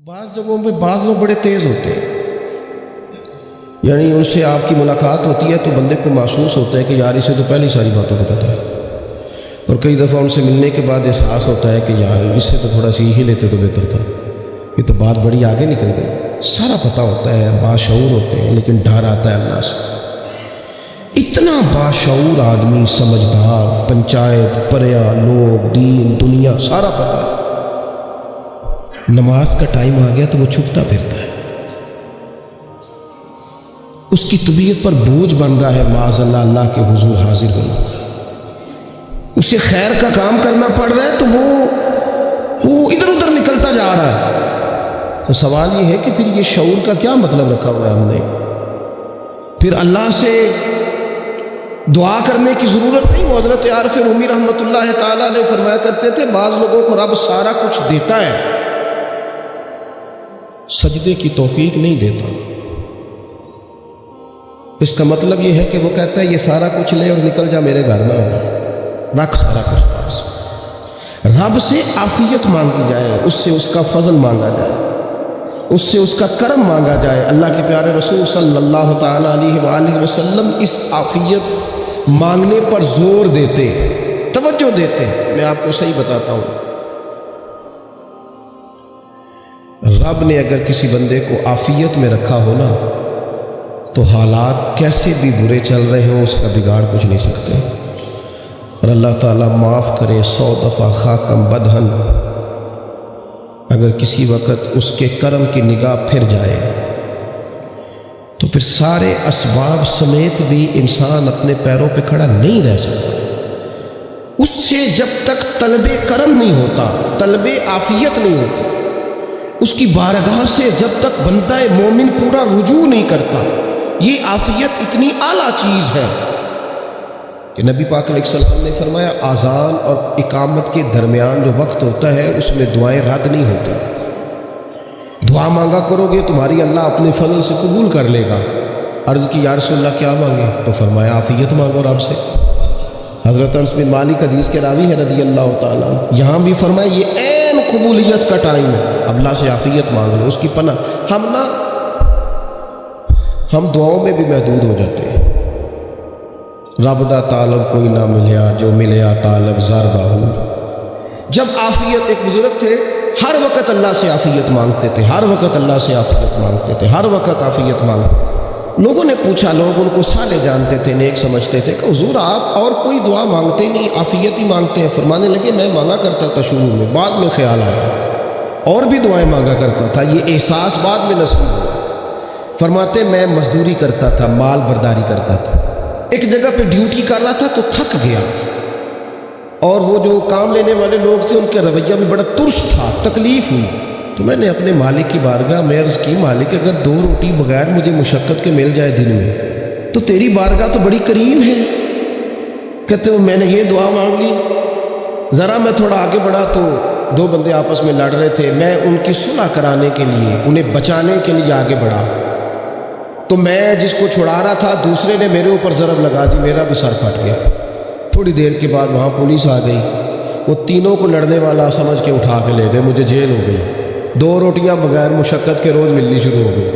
بعض جگہوں پہ بعض لوگ بڑے تیز ہوتے ہیں، یعنی ان سے آپ کی ملاقات ہوتی ہے تو بندے کو محسوس ہوتا ہے کہ یار اسے تو پہلی ساری باتوں کو پتہ ہے، اور کئی دفعہ ان سے ملنے کے بعد احساس ہوتا ہے کہ یار اس سے تو تھوڑا سیکھ ہی لیتے تو بہتر تھا، یہ تو بات بڑی آگے نکل گئی۔ سارا پتہ ہوتا ہے، باشعور ہوتے ہیں، لیکن ڈر آتا ہے اللہ سے۔ اتنا باشعور آدمی، سمجھدار، پنچایت، پریا، لوگ، دین، دنیا سارا پتہ ہے، نماز کا ٹائم آ گیا تو وہ چھپتا پھرتا ہے، اس کی طبیعت پر بوجھ بن رہا ہے معاذ اللہ اللہ کے حضور حاضر ہونا، اسے خیر کا کام کرنا پڑ رہا ہے تو وہ ادھر ادھر نکلتا جا رہا ہے۔ تو سوال یہ ہے کہ پھر یہ شعور کا کیا مطلب رکھا ہوا ہے ہم نے؟ پھر اللہ سے دعا کرنے کی ضرورت نہیں۔ حضرت عارف رومی رحمۃ اللہ تعالیٰ علیہ فرمایا کرتے تھے بعض لوگوں کو رب سارا کچھ دیتا ہے، سجدے کی توفیق نہیں دیتا۔ اس کا مطلب یہ ہے کہ وہ کہتا ہے یہ سارا کچھ لے اور نکل جا، میرے گھر نہ ہو، رکھ سارا کچھ پاس۔ رب سے عافیت مانگی جائے، اس سے اس کا فضل مانگا جائے، اس سے اس کا کرم مانگا جائے۔ اللہ کے پیارے رسول صلی اللہ تعالیٰ علیہ وآلہ وسلم اس عافیت مانگنے پر زور دیتے، توجہ دیتے۔ میں آپ کو صحیح بتاتا ہوں، رب نے اگر کسی بندے کو عافیت میں رکھا ہو نا تو حالات کیسے بھی برے چل رہے ہوں اس کا بگاڑ کچھ نہیں سکتے۔ اور اللہ تعالیٰ معاف کرے 100 دفعہ خاکم بدہن، اگر کسی وقت اس کے کرم کی نگاہ پھر جائے تو پھر سارے اسباب سمیت بھی انسان اپنے پیروں پہ کھڑا نہیں رہ سکتا۔ اس سے جب تک طلب کرم نہیں ہوتا، طلب عافیت نہیں ہوتی، اس کی بارگاہ سے جب تک بندہ مومن پورا رجوع نہیں کرتا، یہ عافیت اتنی اعلیٰ چیز ہے کہ نبی پاک علیہ السلام نے فرمایا اذان اور اقامت کے درمیان جو وقت ہوتا ہے اس میں دعائیں رد نہیں ہوتی۔ دعا مانگا کرو گے تمہاری اللہ اپنے فضل سے قبول کر لے گا۔ عرض کی یا رسول اللہ کیا مانگے؟ تو فرمایا عافیت مانگو رب سے۔ حضرت انس بن مالک حدیث کے راوی ہے رضی اللہ تعالیٰ، یہاں بھی فرمایا یہ عین قبولیت کا ٹائم ہے، اب اللہ سے عافیت مانگ لو، اس کی پناہ۔ ہم دعاؤں میں بھی محدود ہو جاتے ہیں۔ رب دا طالب کوئی نہ ملیا، جو ملیا طالب زار باہو۔ جب عافیت، ایک بزرگ تھے ہر وقت اللہ سے عافیت مانگتے تھے، ہر وقت اللہ سے عافیت مانگتے تھے، ہر وقت عافیت مانگتے تھے۔ لوگوں نے پوچھا، لوگ ان کو صالح جانتے تھے، نیک سمجھتے تھے، کہ حضور آپ اور کوئی دعا مانگتے نہیں، عافیت ہی مانگتے ہیں۔ فرمانے لگے میں مانگا کرتا تھا شروع میں، بعد میں خیال آیا اور بھی دعائیں مانگا کرتا تھا، یہ احساس بعد میں نصیب ہوا۔ فرماتے میں مزدوری کرتا تھا، مال برداری کرتا تھا، ایک جگہ پہ ڈیوٹی کر رہا تھا تو تھک گیا، اور وہ جو کام لینے والے لوگ تھے ان کا رویہ بھی بڑا ترش تھا، تکلیف ہوئی، تو میں نے اپنے مالک کی بارگاہ میں عرض کی مالک اگر 2 روٹی بغیر مجھے مشقت کے مل جائے دن میں تو تیری بارگاہ تو بڑی قریب ہے۔ کہتے ہو میں نے یہ دعا مانگ لی۔ ذرا میں تھوڑا آگے بڑھا تو 2 بندے آپس میں لڑ رہے تھے، میں ان کی صلح کرانے کے لیے، انہیں بچانے کے لیے آگے بڑھا، تو میں جس کو چھڑا رہا تھا دوسرے نے میرے اوپر ضرب لگا دی، میرا بھی سر پھٹ گیا۔ تھوڑی دیر کے بعد وہاں پولیس آ گئی، وہ تینوں کو لڑنے والا سمجھ کے اٹھا کے لے گئے، مجھے جیل ہو گئی۔ 2 روٹیاں بغیر مشقت کے روز ملنی شروع ہو گئی۔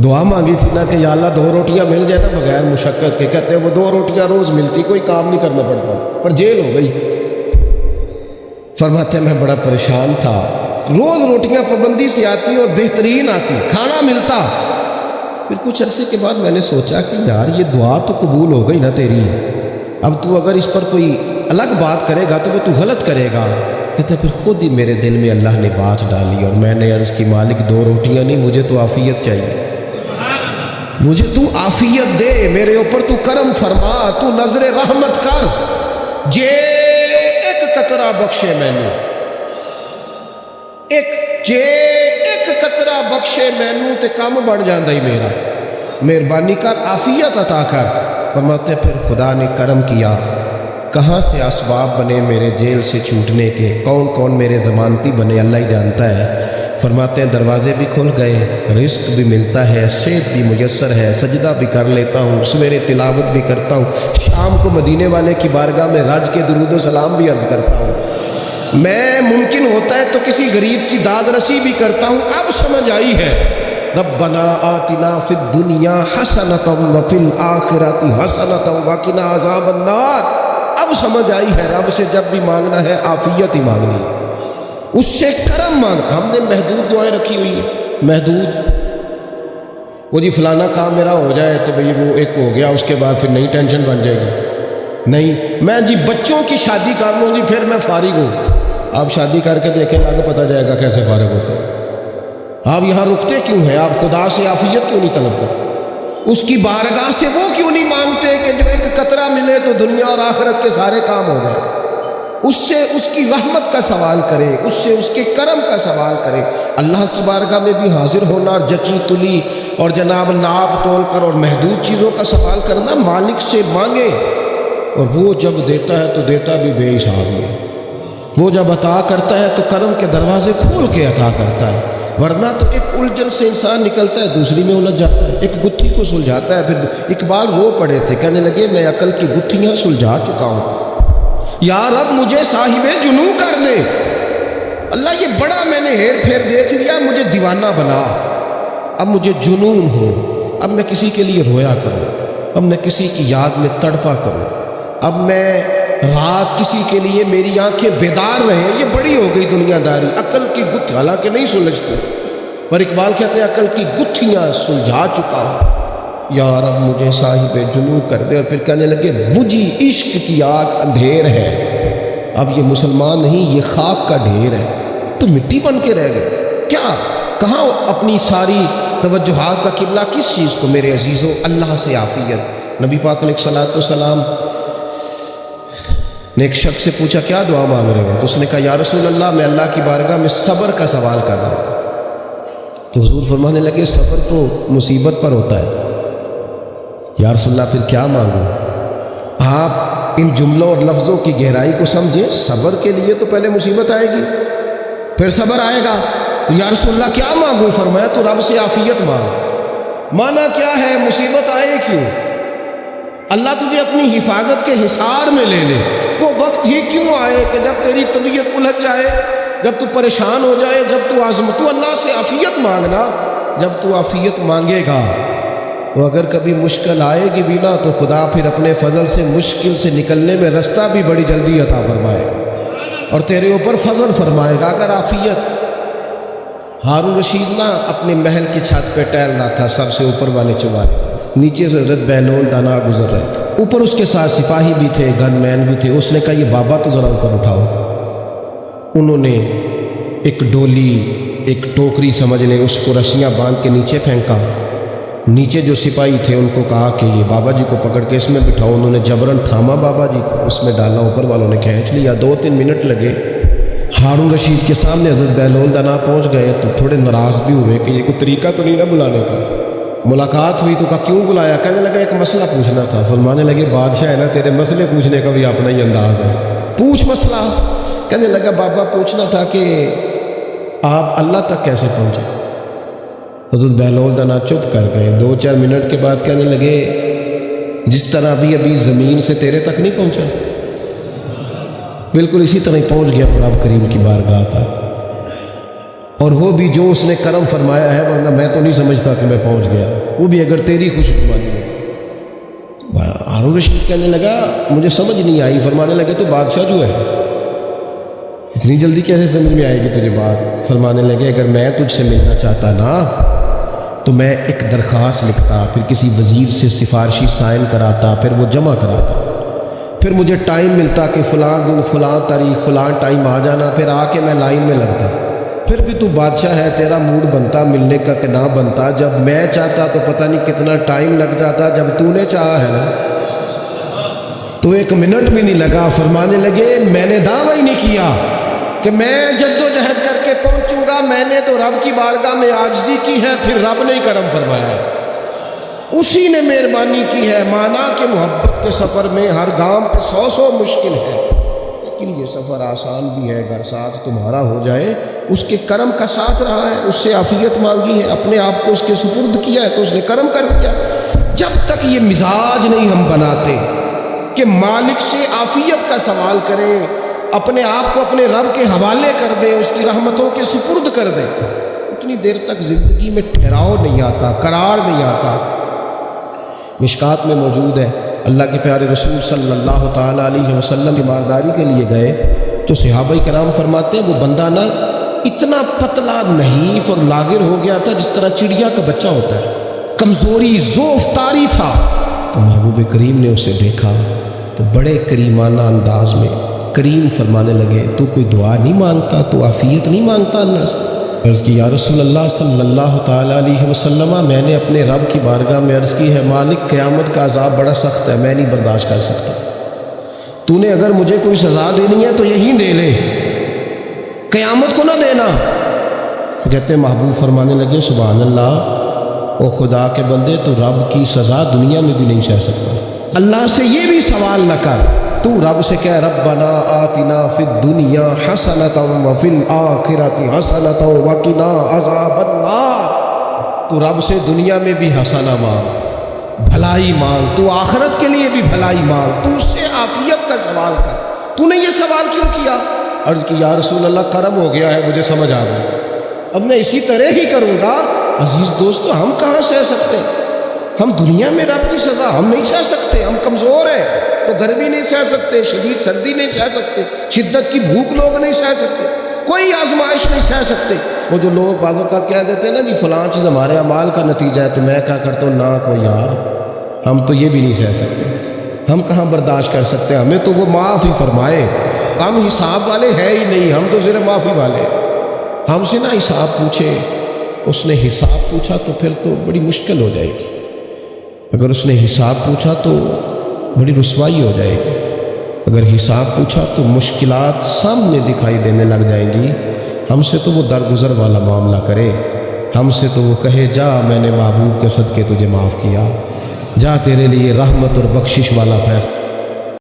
دعا مانگی تھی نا کہ یا اللہ 2 روٹیاں مل جائے نا بغیر مشقت کے، کہتے ہیں وہ 2 روٹیاں روز ملتی، کوئی کام نہیں کرنا پڑتا، پر جیل ہو گئی۔ فرماتے ہیں میں بڑا پریشان تھا، روز روٹیاں پابندی سے آتی اور بہترین آتی، کھانا ملتا۔ پھر کچھ عرصے کے بعد میں نے سوچا کہ یار یہ دعا تو قبول ہو گئی نا تیری، اب تو اگر اس پر کوئی الگ بات کرے گا تو وہ تو غلط کرے گا۔ کہتے پھر خود ہی میرے دل میں اللہ نے بات ڈالی اور میں نے عرض کی مالک 2 روٹیاں نہیں، مجھے تو عافیت چاہیے، مجھے تو عافیت دے، میرے اوپر تو کرم فرما، تو نظر رحمت کر، جے ایک قطرہ بخشے میں نے، جے ایک قطرہ بخشے مینوں تے کم بڑھ جاندا ہی میرا، مہربانی کر عافیت عطا کر۔ فرماتے پھر خدا نے کرم کیا، کہاں سے اسباب بنے میرے جیل سے چھوٹنے کے، کون کون میرے ضمانتی بنے اللہ ہی جانتا ہے۔ فرماتے ہیں دروازے بھی کھل گئے، رزق بھی ملتا ہے، صحت بھی میسر ہے، سجدہ بھی کر لیتا ہوں، سویرے تلاوت بھی کرتا ہوں، شام کو مدینے والے کی بارگاہ میں رج کے درود و سلام بھی عرض کرتا ہوں۔ میں ممکن ہوتا ہے تو کسی غریب کی داد رسی بھی کرتا ہوں، اب سمجھ آئی ہے۔ ربنا آتنا فی الدنیا حسنۃ وفی الآخرۃ حسنۃ وقنا عذاب النار، اب سمجھ آئی ہے رب سے جب بھی مانگنا ہے عافیت ہی مانگنی ہے، اس سے کرم مانگ۔ ہم نے محدود دعائیں رکھی ہوئی ہیں، محدود، وہ جی فلانا کام میرا ہو جائے تو بھئی وہ ایک ہو گیا، اس کے بعد پھر نئی ٹینشن بن جائے گی۔ نہیں، میں جی بچوں کی شادی کر لوں جی پھر میں فارغ ہوں۔ آپ شادی کر کے دیکھیں آگے پتہ جائے گا کیسے فارغ ہوتے ہیں۔ آپ یہاں رکتے کیوں ہیں؟ آپ خدا سے عافیت کیوں نہیں طلب کرتے؟ اس کی بارگاہ سے وہ کیوں نہیں مانگتے کہ جو ایک قطرہ ملے تو دنیا اور آخرت کے سارے کام ہو جائے؟ اس سے اس کی رحمت کا سوال کرے، اس سے اس کے کرم کا سوال کرے۔ اللہ کی بارگاہ میں بھی حاضر ہونا اور جچی تلی اور جناب ناپ تول کر اور محدود چیزوں کا سوال کرنا، مالک سے مانگے، اور وہ جب دیتا ہے تو دیتا بھی بے حساب ہی ہے۔ وہ جب عطا کرتا ہے تو کرم کے دروازے کھول کے عطا کرتا ہے، ورنہ تو ایک الجھن سے انسان نکلتا ہے دوسری میں الجھ جاتا ہے، ایک گتھی کو سلجھاتا ہے۔ پھر اقبال رو پڑے تھے، کہنے لگے میں عقل کی گتھیاں سلجھا چکا ہوں، یا رب مجھے صاحب جنوں کر دے۔ اللہ یہ بڑا میں نے ہیر پھیر دیکھ لیا، مجھے دیوانہ بنا، اب مجھے جنون ہو، اب میں کسی کے لیے رویا کروں، اب میں کسی کی یاد میں تڑپا کروں، اب میں رات کسی کے لیے میری آنکھیں بیدار رہیں۔ یہ بڑی ہو گئی دنیا داری، عقل کی گتھی، حالانکہ نہیں سلجھتی، پر اقبال کہتے ہیں عقل کی گتھیاں سلجھا چکا ہوں، یا رب مجھے صاحب جنوں کر دے۔ اور پھر کہنے لگے بجھی عشق کی آگ اندھیر ہے، اب یہ مسلمان نہیں، یہ خاک کا ڈھیر ہے، تو مٹی بن کے رہ گئے کیا؟ کہاں اپنی ساری توجہات کا قبلہ کس چیز کو؟ میرے عزیزوں، اللہ سے عافیت۔ نبی پاک علیہ الصلوۃ والسلام نے ایک شخص سے پوچھا کیا دعا مانگ رہے ہو؟ تو اس نے کہا یا رسول اللہ میں اللہ کی بارگاہ میں صبر کا سوال کر رہا ہوں۔ تو حضور فرمانے لگے صبر تو مصیبت پر ہوتا ہے۔ یا رسول اللہ پھر کیا مانگوں؟ آپ ان جملوں اور لفظوں کی گہرائی کو سمجھیں، صبر کے لیے تو پہلے مصیبت آئے گی پھر صبر آئے گا۔ تو یا رسول اللہ کیا مانگوں؟ فرمایا تو رب سے عافیت مانگ۔ مانا کیا ہے؟ مصیبت آئے کیوں؟ اللہ تجھے اپنی حفاظت کے حصار میں لے لے، وہ وقت ہی کیوں آئے کہ جب تیری طبیعت الجھ جائے، جب تو پریشان ہو جائے، جب تو تو اللہ سے عافیت مانگنا۔ جب تو عافیت مانگے گا تو اگر کبھی مشکل آئے گی بھی نہ تو خدا پھر اپنے فضل سے مشکل سے نکلنے میں رستہ بھی بڑی جلدی عطا فرمائے گا اور تیرے اوپر فضل فرمائے گا۔ اگر عافیت، ہارون رشید نہ اپنے محل کی چھت پہ ٹہل رہا تھا، سب سے اوپر والے چوبارے، نیچے سے حضرت بہلول دانا گزر رہے تھے، اوپر اس کے ساتھ سپاہی بھی تھے، گن مین بھی تھے۔ اس نے کہا یہ بابا تو ذرا اوپر اٹھاؤ۔ انہوں نے ایک ڈولی، ایک ٹوکری سمجھ لیں، اس کو رسیاں باندھ کے نیچے پھینکا۔ نیچے جو سپاہی تھے ان کو کہا کہ یہ بابا جی کو پکڑ کے اس میں بٹھاؤ۔ انہوں نے جبراً تھاما بابا جی کو، اس میں ڈالا، اوپر والوں نے کھینچ لیا۔ 2-3 منٹ لگے۔ ہارون رشید کے سامنے حضرت بہلول دانا پہنچ گئے تو تھوڑے ناراض بھی ہوئے کہ یہ کوئی طریقہ تو نہیں نہ بلانے کا۔ ملاقات ہوئی تو کہا کیوں بلایا؟ کہنے لگا ایک مسئلہ پوچھنا تھا۔ فرمانے لگے بادشاہ ہے نا، تیرے مسئلے پوچھنے کا بھی اپنا ہی انداز ہے، پوچھ مسئلہ۔ کہنے لگا بابا پوچھنا تھا کہ آپ اللہ تک کیسے پہنچے؟ حضرت بہلول دانا چپ کر گئے۔ 2-4 منٹ کے بعد کہنے لگے جس طرح ابھی زمین سے تیرے تک نہیں پہنچا، بالکل اسی طرح ہی پہنچ گیا رب کریم کی بارگاہ تک، اور وہ بھی جو اس نے کرم فرمایا ہے، ورنہ میں تو نہیں سمجھتا کہ میں پہنچ گیا، وہ بھی اگر تیری خوشگواری ہے۔ ہارون رشید کہنے لگا مجھے سمجھ نہیں آئی۔ فرمانے لگے تو بادشاہ جو ہے اتنی جلدی کیسے سمجھ میں آئے گی تجھے بات؟ فرمانے لگے اگر میں تجھ سے ملنا چاہتا نا تو میں ایک درخواست لکھتا، پھر کسی وزیر سے سفارشی سائن کراتا، پھر وہ جمع کراتا، پھر مجھے ٹائم ملتا کہ فلاں دن فلاں تاریخ فلاں ٹائم آ جانا، پھر آ کے میں لائن میں لگتا۔ پھر بھی تو بادشاہ ہے، تیرا موڈ بنتا ملنے کا کہ نہ بنتا؟ جب میں چاہتا تو پتہ نہیں کتنا ٹائم لگ جاتا، جب تو نے چاہا ہے نا تو 1 منٹ بھی نہیں لگا۔ فرمانے لگے میں نے دعویٰ ہی نہیں کیا کہ میں جدوجہد کر کے پہنچوں گا، میں نے تو رب کی بارگاہ میں عاجزی کی ہے، پھر رب نے ہی کرم فرمایا ہے، اسی نے مہربانی کی ہے۔ مانا کہ محبت کے سفر میں ہر گام پہ 100 مشکل ہے، لیکن یہ سفر آسان بھی ہے اگر ساتھ تمہارا ہو جائے۔ اس کے کرم کا ساتھ رہا ہے، اس سے عافیت مانگی ہے، اپنے آپ کو اس کے سپرد کیا ہے تو اس نے کرم کر دیا۔ جب تک یہ مزاج نہیں ہم بناتے کہ مالک سے عافیت کا سوال کریں، اپنے آپ کو اپنے رب کے حوالے کر دیں، اس کی رحمتوں کے سپرد کر دیں، اتنی دیر تک زندگی میں ٹھہراؤ نہیں آتا، قرار نہیں آتا۔ مشکات میں موجود ہے، اللہ کے پیارے رسول صلی اللہ تعالیٰ علیہ وسلم تیمارداری کے لیے گئے تو صحابہ کرام فرماتے ہیں وہ بندہ نا اتنا پتلا نحیف اور لاغر ہو گیا تھا جس طرح چڑیا کا بچہ ہوتا ہے، کمزوری ضعف طاری تھا۔ تو محبوب کریم نے اسے دیکھا تو بڑے کریمانہ انداز میں کریم فرمانے لگے، تو کوئی دعا نہیں مانگتا، تو عافیت نہیں مانگتا اللہ سے؟ عرض کی یا رسول اللہ صلی اللہ تعالیٰ علیہ وسلم، میں نے اپنے رب کی بارگاہ میں عرض کی ہے مالک قیامت کا عذاب بڑا سخت ہے، میں نہیں برداشت کر سکتا، تو نے اگر مجھے کوئی سزا دینی ہے تو یہی دے لے، قیامت کو نہ دینا۔ تو کہتے ہیں محبوب فرمانے لگے سبحان اللہ، او خدا کے بندے تو رب کی سزا دنیا میں بھی نہیں سہ سکتا، اللہ سے یہ بھی سوال نہ کر، تو رب سے کہہ ربنا آتنا فی الدنیا حسنۃ وفی الآخرۃ حسنۃ وقنا عذاب النار، تو رب سے دنیا میں بھی حسنہ مانگ، بھلائی مانگ، تو آخرت کے لیے بھی بھلائی مانگ، تو اس سے عافیت کا سوال کر، تو نے یہ سوال کیوں کیا؟ عرض کی یا رسول اللہ کرم ہو گیا ہے، مجھے سمجھ آ گیا، اب میں اسی طرح ہی کروں گا۔ عزیز دوستو، ہم کہاں سہ سکتے؟ ہم دنیا میں رب کی سزا ہم نہیں سہ سکتے، ہم کمزور ہیں، تو گرمی نہیں سہ سکتے، شدید سردی نہیں سہ سکتے، شدت کی بھوک لوگ نہیں سہ سکتے، کوئی آزمائش نہیں سہ سکتے۔ وہ جو لوگ بعضوں کا کہہ دیتے ہیں نا جی فلاں چیز ہمارے اعمال کا نتیجہ ہے، تو میں کیا کرتا ہوں نہ کو یار، ہم تو یہ بھی نہیں سہ سکتے، ہم کہاں برداشت کر سکتے، ہمیں تو وہ معاف ہی فرمائے، ہم حساب والے ہیں ہی نہیں، ہم تو صرف معافی والے۔ ہم سے نہ حساب پوچھے، اس نے حساب پوچھا تو پھر تو بڑی مشکل ہو جائے گی، اگر اس نے حساب پوچھا تو بڑی رسوائی ہو جائے گی، اگر حساب پوچھا تو مشکلات سامنے دکھائی دینے لگ جائیں گی۔ ہم سے تو وہ درگزر والا معاملہ کرے، ہم سے تو وہ کہے جا میں نے محبوب کے صدقے تجھے معاف کیا، جا تیرے لیے رحمت اور بخشش والا فیصلہ